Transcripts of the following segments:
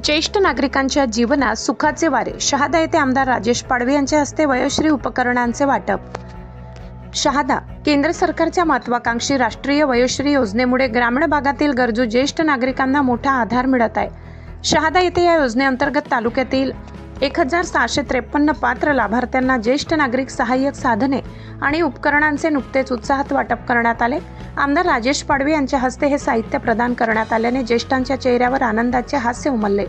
ज्येष्ठ नागरिकांच्या जीवनात सुखाचे वारे. शहादा येथे आमदार राजेश पाडवी यांच्या हस्ते वयोश्री उपकरणांचे वाटप. शहादा. केंद्र सरकारच्या महत्त्वाकांक्षी राष्ट्रीय वयोश्री योजनेमुळे ग्रामीण भागातील गरजू ज्येष्ठ नागरिकांना मोठा आधार मिळत आहे. शहादा येथे या योजनेअंतर्गत तालुक्यातील 1653 पात्र लाभार्थ्यांना ज्येष्ठ नागरिक सहाय्यक साधने आणि उपकरणांचे नुकतेच उत्साहात वाटप करण्यात आले. आमदार राजेश पाडवी यांच्या हस्ते हे साहित्य प्रदान करण्यात आल्याने ज्येष्ठांच्या चेहऱ्यावर आनंदाचे हास्य उमलले.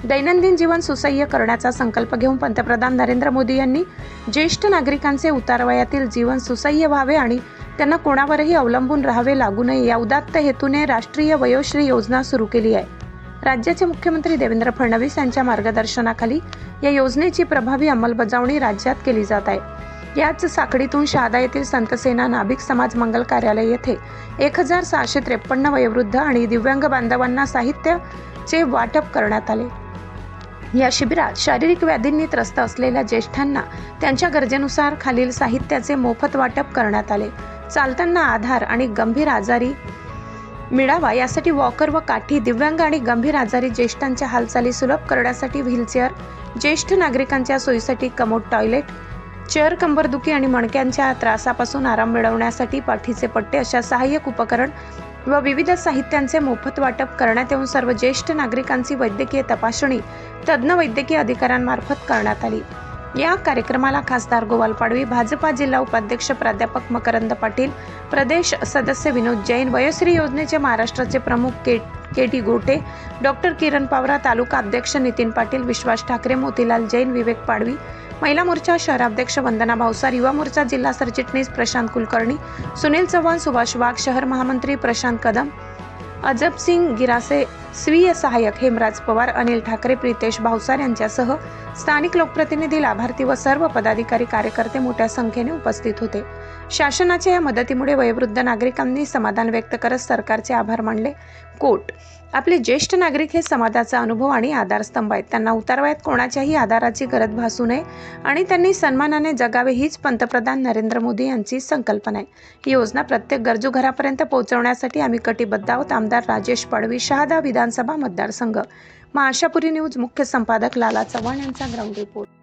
दैनंदिन जीवन सुसह्य करण्याचा संकल्प घेऊन पंतप्रधान नरेंद्र मोदी यांनी ज्येष्ठ नागरिकांचे उतारवयातील जीवन सुसह्य व्हावे आणि त्यांना कोणावरही अवलंबून राहावे लागू नये या उदात्त हेतूने राष्ट्रीय वयोश्री योजना सुरू केली आहे. राज्याचे मुख्यमंत्री देवेंद्र फडणवीस यांच्या मार्गदर्शनाखाली या योजनेची प्रभावी अंमलबजावणी राज्यात केली जात आहे. याच साखळीतून शहादा येथील संतसेना नाभिक समाज मंगल कार्यालय येथे 1653 वयोवृद्ध आणि दिव्यांग बांधवांना साहित्याचे वाटप करण्यात आले. या शिबिरात शारीरिक व्याधींनी त्रस्त असलेल्या ज्येष्ठांना त्यांच्या गरजेनुसार खालील साहित्याचे मोफत वाटप करण्यात आले. चालताना आधार आणि गंभीर आजारी मिळावा यासाठी वॉकर व काठी, दिव्यांग आणि गंभीर आजारी ज्येष्ठांच्या हालचाली सुलभ करण्यासाठी व्हीलचेअर, ज्येष्ठ नागरिकांच्या सोयीसाठी कमोड टॉयलेट, चेअर, कंबरदुखी आणि मणक्यांच्या त्रासापासून आराम मिळवण्यासाठी पाठीचे पट्टे अशा सहाय्यक उपकरण व विविध साहित्यांचे मोफत वाटप करण्यात येऊन सर्व ज्येष्ठ नागरिकांची वैद्यकीय तपासणी तज्ज्ञ वैद्यकीय अधिकाऱ्यांमार्फत करण्यात आली. या कार्यक्रमाला खासदार गोपाल पाडवी, भाजपा जिल्हा उपाध्यक्ष प्राध्यापक मकरंद पाटील, प्रदेश सदस्य विनोद जैन, वयोश्री योजनेचे महाराष्ट्राचे प्रमुख के टी गोटे, डॉक्टर किरण पवार, तालुका अध्यक्ष नितीन पाटील, विश्वास ठाकरे, मोतीलाल जैन, विवेक पाडवी, महिला मोर्चा शहराध्यक्ष वंदना भावसार, युवा मोर्चा जिल्हा सरचिटणीस प्रशांत कुलकर्णी, सुनील चव्हाण, सुभाष वाघ, शहर महामंत्री प्रशांत कदम, अजब सिंग गिरासे, स्वीय सहाय्यक हेमराज पवार, अनिल ठाकरे, प्रितेश भावसार यांच्यासह स्थानिक लोकप्रतिनिधी, लाभार्थी व सर्व पदाधिकारी कार्यकर्ते मोठ्या संख्येने उपस्थित होते. शासनाच्या या मदतीमुळे वयोवृद्ध नागरिकांनी समाधान व्यक्त करत सरकारचे आभार मानले. कोट. आपले ज्येष्ठ नागरिक हे समाजाचा अनुभव आणि आधारस्तंभ आहेत. त्यांना उतारवयात कोणाच्याही आधाराची गरज भासू नये आणि त्यांनी सन्मानाने जगावे हीच पंतप्रधान नरेंद्र मोदी यांची संकल्पना आहे. ही योजना प्रत्येक गरजू घरापर्यंत पोहोचवण्यासाठी आम्ही कटिबद्ध आहोत. आमदार राजेश पाडवी, शहादा विधानसभा मतदारसंघ. आशापुरी न्यूज मुख्य संपादक लाला चव्हाण यांचा ग्राउंड रिपोर्ट.